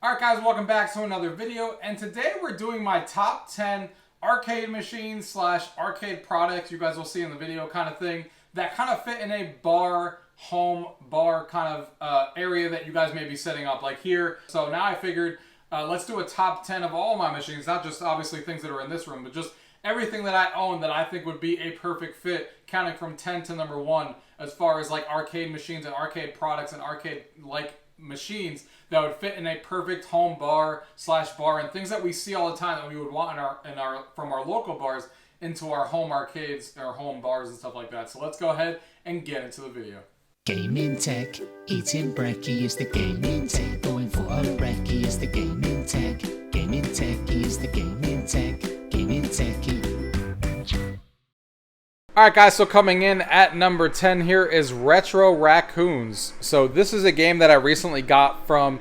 Alright guys, welcome back to another video, and today we're doing my top 10 arcade machines slash arcade products, you guys will see in the video kind of thing, that kind of fit in a bar, home bar kind of area that you guys may be setting up like here. So now I figured let's do a top 10 of all my machines, not just obviously things that are in this room, but just everything that I own that I think would be a perfect fit, counting from 10 to number 1 as far as like arcade machines and arcade products and arcade like machines that would fit in a perfect home bar slash bar, and things that we see all the time that we would want from our local bars into our home arcades or home bars and stuff like that. So let's go ahead and get into the video. Gaming tech, eating brekkie is the gaming tech. Going for a brekkie is the gaming tech. Gaming tech is the gaming tech. Gaming techie. Alright guys, so coming in at number 10 here is Retro Raccoons. So this is a game that I recently got from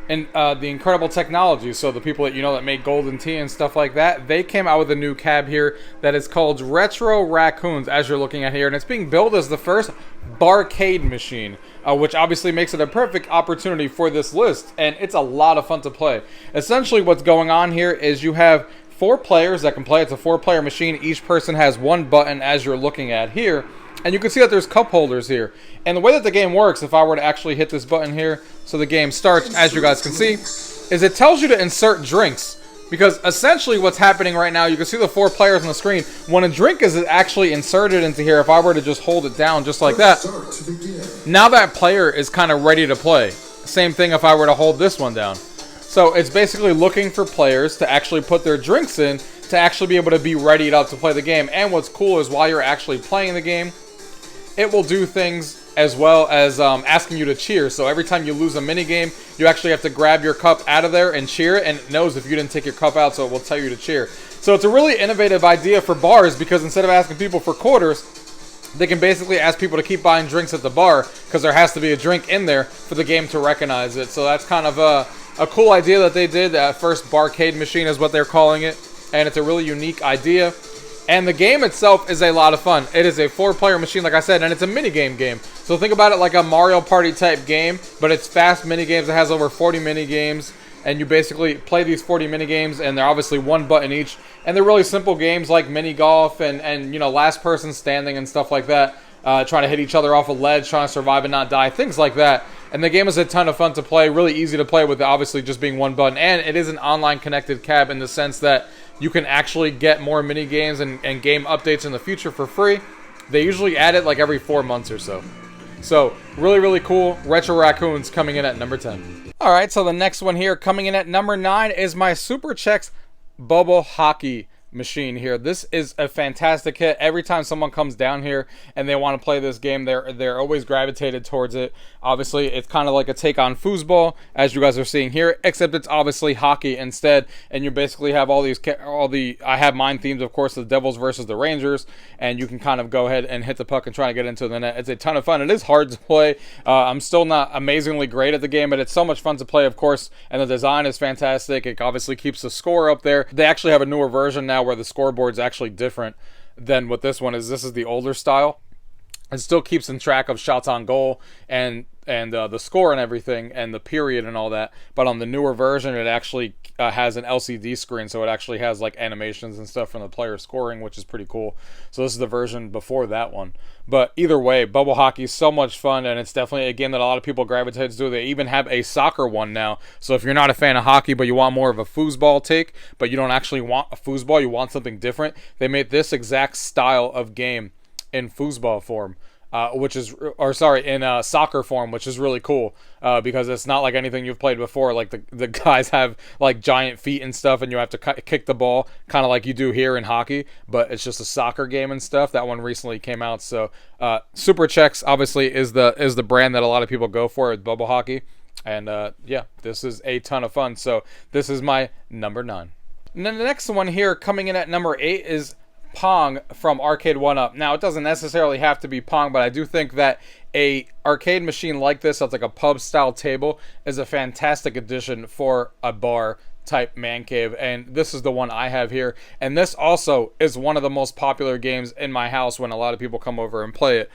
the Incredible Technology. So the people that you know that make Golden Tea and stuff like that, they came out with a new cab here that is called Retro Raccoons, as you're looking at here. And it's being billed as the first barcade machine, which obviously makes it a perfect opportunity for this list. And it's a lot of fun to play. Essentially what's going on here is you have 4 players that can play. It's a 4-player machine. Each person has one button, as you're looking at here. And you can see that there's cup holders here. And the way that the game works, if I were to actually hit this button here, so the game starts, as you guys can see, is it tells you to insert drinks. Because essentially what's happening right now, you can see the 4 players on the screen. When a drink is actually inserted into here, if I were to just hold it down just like that, now that player is kind of ready to play. Same thing if I were to hold this one down. So it's basically looking for players to actually put their drinks in to actually be able to be readied up to play the game. And what's cool is while you're actually playing the game, it will do things as well as asking you to cheer. So every time you lose a mini game, you actually have to grab your cup out of there and cheer, and it knows if you didn't take your cup out, so it will tell you to cheer. So it's a really innovative idea for bars, because instead of asking people for quarters, they can basically ask people to keep buying drinks at the bar, because there has to be a drink in there for the game to recognize it. So that's kind of a cool idea that they did. First barcade machine is what they're calling it, and it's a really unique idea. And the game itself is a lot of fun. It is a 4-player machine, like I said, and it's a minigame game. So think about it like a Mario Party type game, but it's fast minigames. It has over 40 minigames, and you basically play these 40 minigames, and they're obviously one button each. And they're really simple games like mini golf and you know, last person standing and stuff like that. Trying to hit each other off a ledge, trying to survive and not die, things like that. And the game is a ton of fun to play, really easy to play with obviously just being one button. And it is an online connected cab in the sense that you can actually get more mini games and game updates in the future for free. They usually add it like every 4 months or so. So really, really cool. Retro Raccoons coming in at number 10. Alright, so the next one here coming in at number 9 is my Super Chex Bubble Hockey machine here. This is a fantastic hit. Every time someone comes down here and they want to play this game, they're always gravitated towards it. Obviously, it's kind of like a take on foosball, as you guys are seeing here, except it's obviously hockey instead. And you basically have I have mine themes, of course, the Devils versus the Rangers, and you can kind of go ahead and hit the puck and try to get into the net. It's a ton of fun. It is hard to play. I'm still not amazingly great at the game, but it's so much fun to play, of course, and the design is fantastic. It obviously keeps the score up there. They actually have a newer version now where the scoreboard's actually different than what this one is. This is the older style. It still keeps in track of shots on goal and the score and everything and the period and all that. But on the newer version, it actually has an LCD screen, so it actually has like animations and stuff from the player scoring, which is pretty cool. So this is the version before that one. But either way, bubble hockey is so much fun, and it's definitely a game that a lot of people gravitate to. They even have a soccer one now. So if you're not a fan of hockey, but you want more of a foosball take, but you don't actually want a foosball, you want something different, they made this exact style of game in foosball form. In soccer form, which is really cool, because it's not like anything you've played before. Like the guys have like giant feet and stuff, and you have to kick the ball, kind of like you do here in hockey, but it's just a soccer game and stuff. That one recently came out, so Super Chex obviously is the brand that a lot of people go for with bubble hockey, and yeah, this is a ton of fun. So this is my number 9. And then the next one here coming in at number 8 is Pong from Arcade 1-Up. Now, it doesn't necessarily have to be Pong, but I do think that a arcade machine like this that's like a pub style table is a fantastic addition for a bar type man cave, and this is the one I have here. And this also is one of the most popular games in my house when a lot of people come over and play it,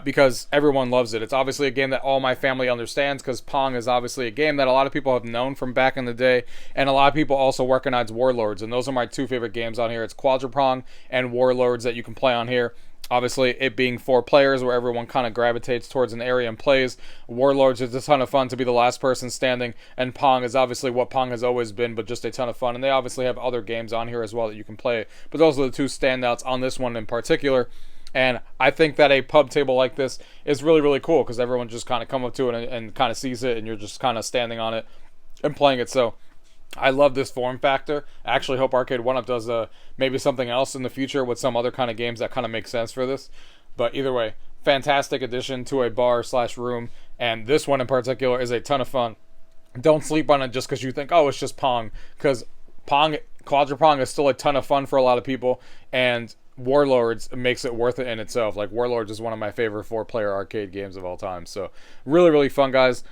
because everyone loves it. It's obviously a game that all my family understands, because Pong is obviously a game that a lot of people have known from back in the day, and a lot of people also recognize Warlords, and those are my two favorite games on here. It's Quadra-Pong and Warlords that you can play on here. Obviously, it being 4 players where everyone kind of gravitates towards an area and plays. Warlords is a ton of fun to be the last person standing, and Pong is obviously what Pong has always been, but just a ton of fun. And they obviously have other games on here as well that you can play, but those are the two standouts on this one in particular. And I think that a pub table like this is really, really cool, because everyone just kind of come up to it and kind of sees it, and you're just kind of standing on it and playing it. So I love this form factor. I actually hope Arcade 1-Up does maybe something else in the future with some other kind of games that kind of make sense for this. But either way, fantastic addition to a bar / room. And this one in particular is a ton of fun. Don't sleep on it just because you think, oh, it's just Pong. Because Quadra-Pong is still a ton of fun for a lot of people. And Warlords makes it worth it in itself. Like, Warlords is one of my favorite 4-player arcade games of all time. So really, really fun, guys.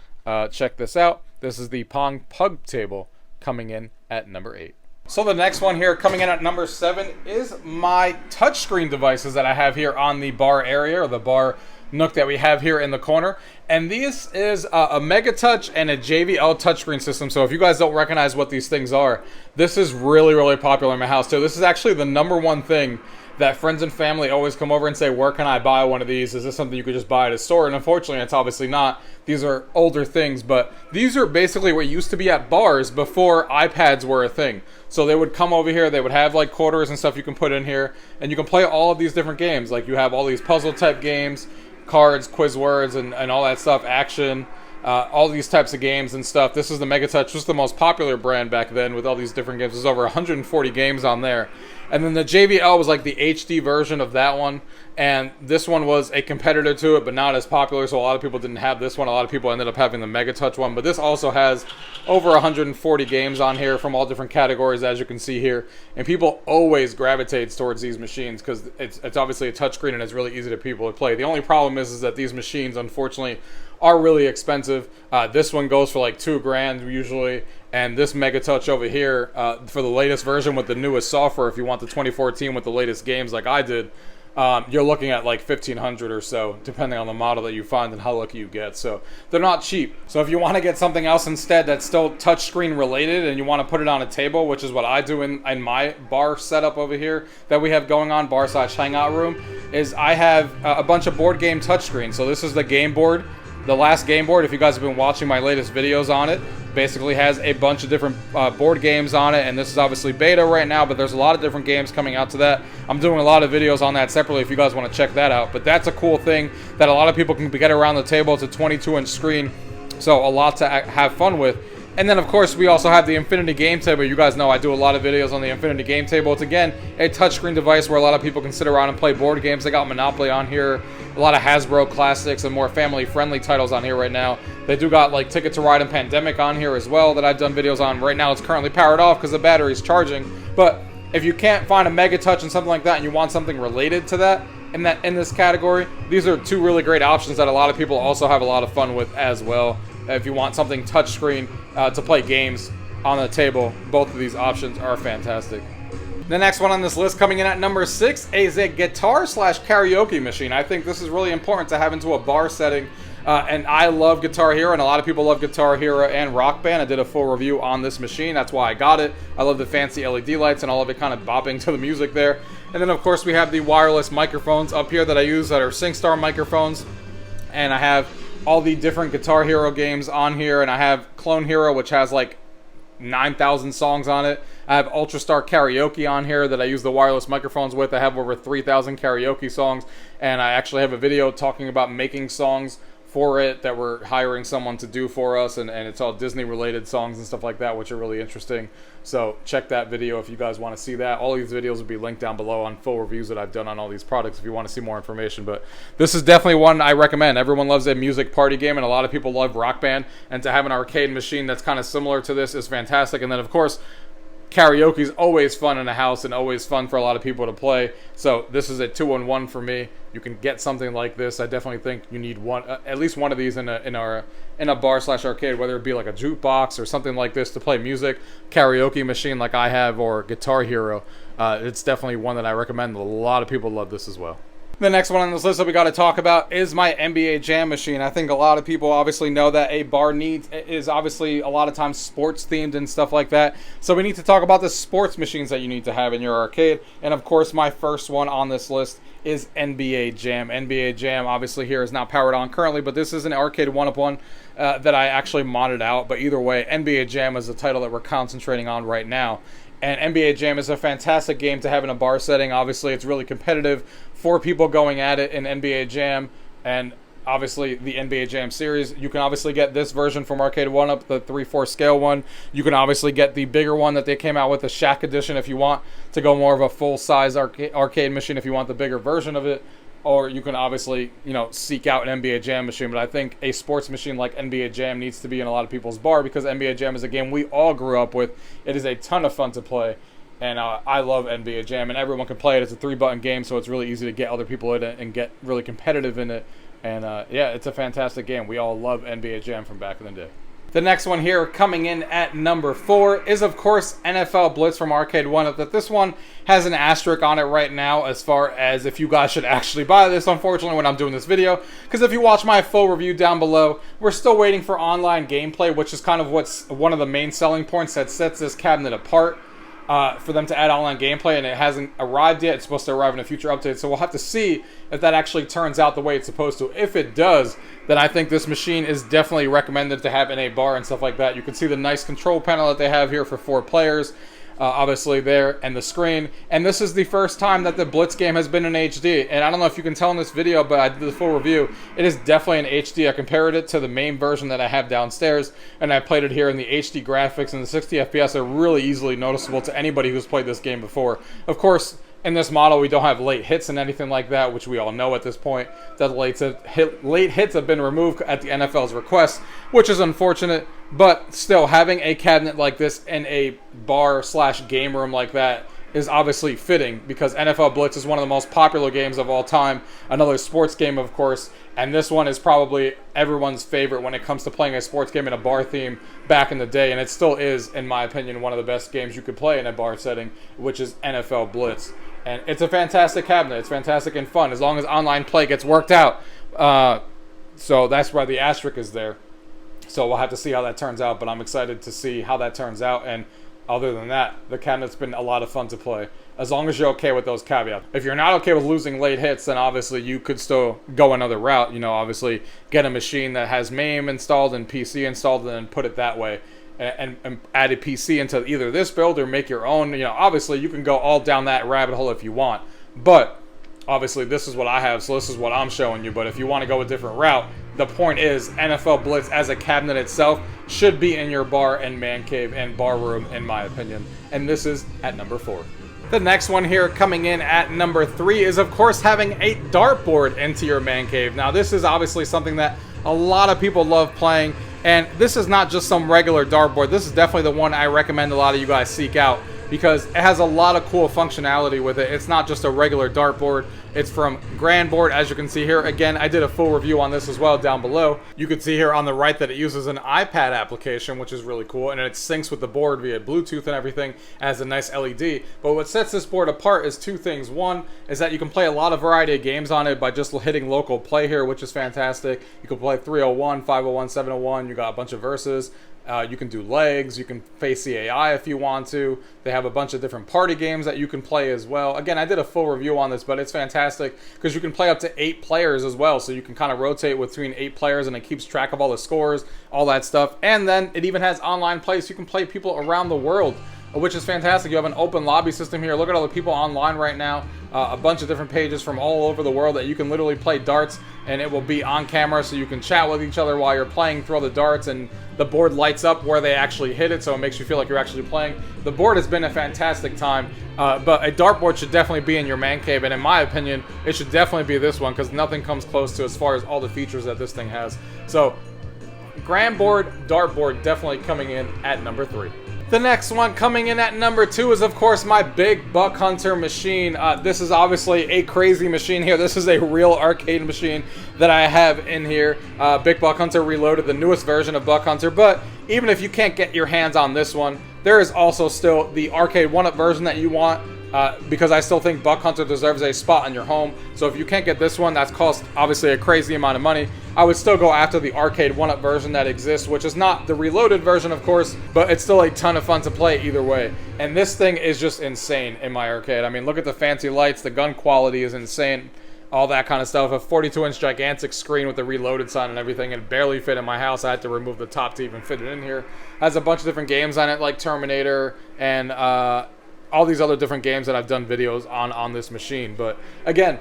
Check this out. This is the Pong pub table, coming in at number 8. So the next one here coming in at number 7 is my touchscreen devices that I have here on the bar area, or the bar nook that we have here in the corner. And this is a Mega Touch and a JVL touchscreen system. So if you guys don't recognize what these things are, this is really, really popular in my house too. This is actually the number one thing that friends and family always come over and say, where can I buy one of these? Is this something you could just buy at a store? And unfortunately, it's obviously not. These are older things, but these are basically what used to be at bars before iPads were a thing. So they would come over here, they would have like quarters and stuff you can put in here, and you can play all of these different games. Like, you have all these puzzle type games, cards, quiz words, and all that stuff, action, all these types of games and stuff. This is the Mega Touch, was the most popular brand back then with all these different games. There's over 140 games on there. And then the JVL was like the HD version of that one, and this one was a competitor to it, but not as popular, so a lot of people didn't have this one. A lot of people ended up having the Mega Touch one, but this also has over 140 games on here from all different categories, as you can see here, and people always gravitate towards these machines because it's obviously a touchscreen and it's really easy to people to play. The only problem is that these machines, unfortunately, are really expensive. This one goes for like $2,000 usually, and this Mega Touch over here, for the latest version with the newest software, if you want the 2014 with the latest games like I did, you're looking at like $1,500 or so, depending on the model that you find and how lucky you get. So they're not cheap. So if you want to get something else instead that's still touchscreen related and you want to put it on a table, which is what I do in my bar setup over here that we have going on, bar / hangout room, is I have a bunch of board game touchscreens. So this is the game board. The last game board, if you guys have been watching my latest videos on it, basically has a bunch of different board games on it, and this is obviously beta right now, but there's a lot of different games coming out to that. I'm doing a lot of videos on that separately if you guys want to check that out, but that's a cool thing that a lot of people can get around the table. It's a 22-inch screen, so a lot to have fun with. And then, of course, we also have the Infinity Game Table. You guys know I do a lot of videos on the Infinity Game Table. It's, again, a touchscreen device where a lot of people can sit around and play board games. They got Monopoly on here, a lot of Hasbro classics and more family-friendly titles on here right now. They do got, like, Ticket to Ride and Pandemic on here as well that I've done videos on. Right now, it's currently powered off because the battery's charging. But if you can't find a Mega Touch and something like that and you want something related to that in this category, these are two really great options that a lot of people also have a lot of fun with as well. If you want something touchscreen to play games on the table, both of these options are fantastic. The next one on this list coming in at number 6 is a guitar / karaoke machine. I think this is really important to have into a bar setting. And I love Guitar Hero, and a lot of people love Guitar Hero and Rock Band. I did a full review on this machine. That's why I got it. I love the fancy LED lights and all of it kind of bopping to the music there. And then, of course, we have the wireless microphones up here that I use that are SingStar microphones. And I have all the different Guitar Hero games on here, and I have Clone Hero, which has like 9,000 songs on it. I have Ultra Star Karaoke on here that I use the wireless microphones with. I have over 3,000 karaoke songs, and I actually have a video talking about making songs for it that we're hiring someone to do for us, and it's all Disney related songs and stuff like that, which are really interesting. So check that video if you guys want to see that. All these videos will be linked down below on full reviews that I've done on all these products if you want to see more information. But this is definitely one I recommend. Everyone loves a music party game, and a lot of people love Rock Band, and to have an arcade machine that's kind of similar to this is fantastic. And then, of course, karaoke is always fun in a house and always fun for a lot of people to play. So this is a 2-in-1 for me. You can get something like this. I definitely think you need one, at least one of these in a bar/arcade, whether it be like a jukebox or something like this to play music, karaoke machine like I have, or Guitar Hero. It's definitely one that I recommend. A lot of people love this as well. The next one on this list that we got to talk about is my NBA Jam machine. I think a lot of people obviously know that a bar is obviously a lot of times sports themed and stuff like that. So we need to talk about the sports machines that you need to have in your arcade. And of course, my first one on this list is NBA Jam. NBA Jam obviously here is not powered on currently, but this is an arcade 1-up-1 that I actually modded out. But either way, NBA Jam is the title that we're concentrating on right now. And NBA Jam is a fantastic game to have in a bar setting. Obviously, it's really competitive. 4 people going at it in NBA Jam, and obviously the NBA Jam series. You can obviously get this version from Arcade 1-Up, the 3/4 scale one. You can obviously get the bigger one that they came out with, the Shaq edition, if you want to go more of a full-size arcade machine, if you want the bigger version of it. Or you can obviously, seek out an NBA Jam machine. But I think a sports machine like NBA Jam needs to be in a lot of people's bar, because NBA Jam is a game we all grew up with. It is a ton of fun to play. And I love NBA Jam, and everyone can play it. It's a 3-button game, so it's really easy to get other people in it and get really competitive in it. And yeah, it's a fantastic game. We all love NBA Jam from back in the day. The next one here, coming in at number 4, is of course NFL Blitz from Arcade 1-Up. That this one has an asterisk on it right now as far as if you guys should actually buy this, unfortunately, when I'm doing this video. Because if you watch my full review down below, we're still waiting for online gameplay, which is kind of what's one of the main selling points that sets this cabinet apart. For them to add online gameplay, and it hasn't arrived yet. It's supposed to arrive in a future update, so we'll have to see if that actually turns out the way it's supposed to. If it does, then I think this machine is definitely recommended to have in a bar and stuff like that. You can see the nice control panel that they have here for 4 players. Obviously there, and the screen. And this is the first time that the Blitz game has been in HD. And I don't know if you can tell in this video, but I did the full review. It is definitely in HD. I compared it to the main version that I have downstairs, and I played it here in the HD graphics, and the 60 FPS are really easily noticeable to anybody who's played this game before. Of course, in this model, we don't have late hits and anything like that, which we all know at this point that late hits have been removed at the NFL's request, which is unfortunate. But still, having a cabinet like this in a bar/game room like that is obviously fitting, because NFL Blitz is one of the most popular games of all time. Another sports game, of course, and this one is probably everyone's favorite when it comes to playing a sports game in a bar theme back in the day, and it still is, in my opinion, one of the best games you could play in a bar setting, which is NFL Blitz. And it's a fantastic cabinet. It's fantastic and fun, as long as online play gets worked out. So that's why the asterisk is there. So we'll have to see how that turns out, but I'm excited to see how that turns out. And other than that, the cabinet's been a lot of fun to play, as long as you're okay with those caveats. If you're not okay with losing late hits, then obviously you could still go another route. Obviously get a machine that has MAME installed and PC installed, and then put it that way. And add a PC into either this build or make your own. Obviously you can go all down that rabbit hole if you want. But obviously this is what I have, so this is what I'm showing you. But if you want to go a different route, the point is NFL Blitz as a cabinet itself should be in your bar and man cave and bar room, in my opinion. And this is at number 4. The next one here, coming in at number 3, is of course having a dartboard into your man cave. Now this is obviously something that a lot of people love playing, and this is not just some regular dartboard. This is definitely the one I recommend a lot of you guys seek out, because it has a lot of cool functionality with it. It's not just a regular dartboard. It's from Grandboard, as you can see here. Again, I did a full review on this as well down below. You can see here on the right that it uses an iPad application, which is really cool, and it syncs with the board via Bluetooth and everything. It has a nice LED. But what sets this board apart is 2 things. One is that you can play a lot of variety of games on it by just hitting local play here, which is fantastic. You can play 301, 501, 701. You got a bunch of verses. You can do legs, you can face the AI if you want to. They have a bunch of different party games that you can play as well. Again, I did a full review on this, but it's fantastic because you can play up to 8 players as well. So you can kind of rotate between 8 players, and it keeps track of all the scores, all that stuff. And then it even has online play, so you can play people around the world, which is fantastic. You have an open lobby system here. Look at all the people online right now. A bunch of different pages from all over the world that you can literally play darts, and it will be on camera, so you can chat with each other while you're playing, throw the darts, and the board lights up where they actually hit it, so it makes you feel like you're actually playing. The board has been a fantastic time, but a dartboard should definitely be in your man cave, and in my opinion, it should definitely be this one, because nothing comes close to as far as all the features that this thing has. So, Grandboard Dartboard definitely coming in at number 3. The next one coming in at number 2 is, of course, my Big Buck Hunter machine. This is obviously a crazy machine here. This is a real arcade machine that I have in here. Big Buck Hunter Reloaded, the newest version of Buck Hunter. But even if you can't get your hands on this one, there is also still the arcade 1-up version that you want. Because I still think Buck Hunter deserves a spot in your home. So if you can't get this one, that's cost obviously a crazy amount of money, I would still go after the arcade 1-up version that exists, which is not the reloaded version, of course, but it's still a ton of fun to play either way. And this thing is just insane in my arcade. I mean, look at the fancy lights, the gun quality is insane, all that kind of stuff. A 42-inch gigantic screen with the reloaded sign and everything. It barely fit in my house. I had to remove the top to even fit it in here. Has a bunch of different games on it, like Terminator and all these other different games that I've done videos on this machine. But again,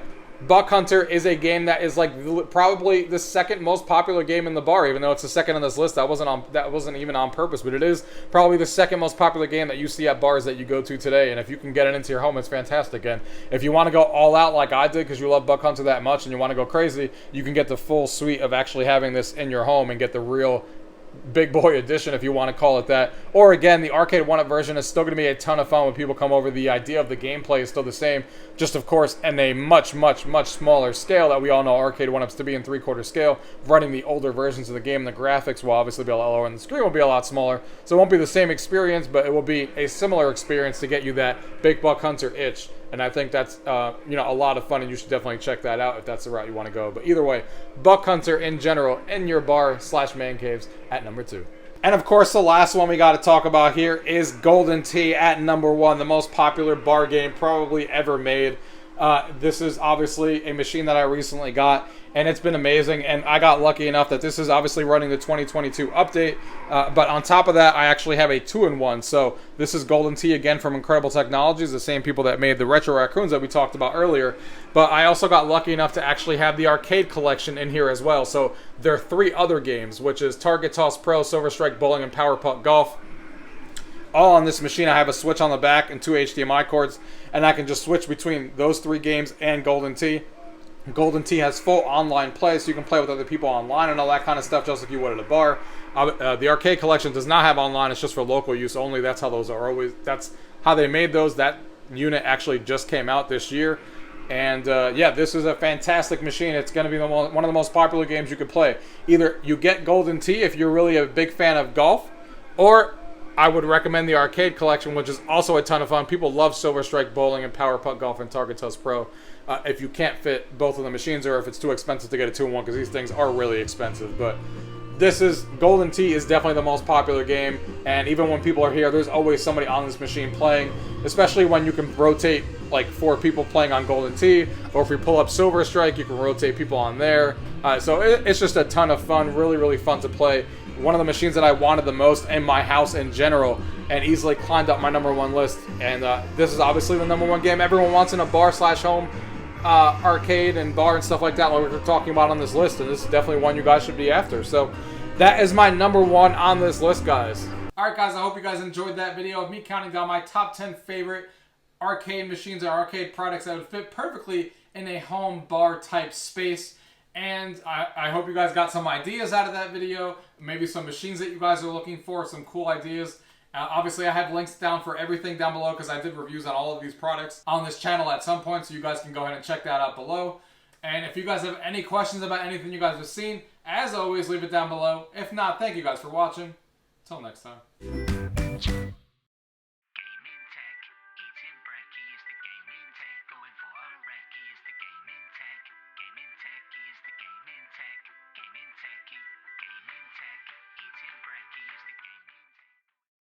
Buck Hunter is a game that is like probably the second most popular game in the bar, even though it's the second on this list. That wasn't even on purpose, but it is probably the second most popular game that you see at bars that you go to today. And if you can get it into your home, it's fantastic. And if you want to go all out like I did because you love Buck Hunter that much and you want to go crazy, you can get the full suite of actually having this in your home and get the real big boy edition, if you want to call it that. Or again, the arcade 1-up version is still going to be a ton of fun when people come over. The idea of the gameplay is still the same, just of course in a much smaller scale that we all know arcade 1-ups to be in 3/4 scale. Running the older versions of the game, the graphics will obviously be a lot lower and the screen will be a lot smaller, so it won't be the same experience, but it will be a similar experience to get you that Big Buck Hunter itch. And I think that's a lot of fun, and you should definitely check that out if that's the route you want to go. But either way, Buck Hunter in general in your bar/man caves at number 2. And of course, the last one we got to talk about here is Golden Tee at number 1, the most popular bar game probably ever made. This is obviously a machine that I recently got, and it's been amazing. And I got lucky enough that this is obviously running the 2022 update. But on top of that, I actually have a 2-in-1. So this is Golden Tee again from Incredible Technologies, the same people that made the Retro Raccoons that we talked about earlier. But I also got lucky enough to actually have the arcade collection in here as well. So there are 3 other games, which is Target Toss Pro, Silver Strike Bowling, and Power Putt Golf. All on this machine. I have a switch on the back and 2 HDMI cords, and I can just switch between those 3 games and Golden Tee. Golden Tee has full online play, so you can play with other people online and all that kind of stuff, just like you would at a bar. The arcade collection does not have online; it's just for local use only. That's how those are always. That's how they made those. That unit actually just came out this year, and yeah, this is a fantastic machine. It's going to be one of the most popular games you could play. Either you get Golden Tee if you're really a big fan of golf, or I would recommend the arcade collection, which is also a ton of fun. People love Silver Strike Bowling and Power Putt Golf and Target Toss Pro. If you can't fit both of the machines, or if it's too expensive to get a 2-in-1, because these things are really expensive. But Golden Tee is definitely the most popular game, and even when people are here, there's always somebody on this machine playing, especially when you can rotate like 4 people playing on Golden Tee, or if you pull up Silver Strike, you can rotate people on there. So it's just a ton of fun, really fun to play. One of the machines that I wanted the most in my house in general, and easily climbed up my number 1 list. And this is obviously the number 1 game everyone wants in a bar/home arcade and bar and stuff like that, like we're talking about on this list. And this is definitely one you guys should be after. So that is my number 1 on this list, guys. Alright guys, I hope you guys enjoyed that video of me counting down my top 10 favorite arcade machines or arcade products that would fit perfectly in a home bar type space. And I hope you guys got some ideas out of that video, maybe some machines that you guys are looking for, some cool ideas. Obviously, I have links down for everything down below because I did reviews on all of these products on this channel at some point, so you guys can go ahead and check that out below. And if you guys have any questions about anything you guys have seen, as always, leave it down below. If not, thank you guys for watching. Until next time.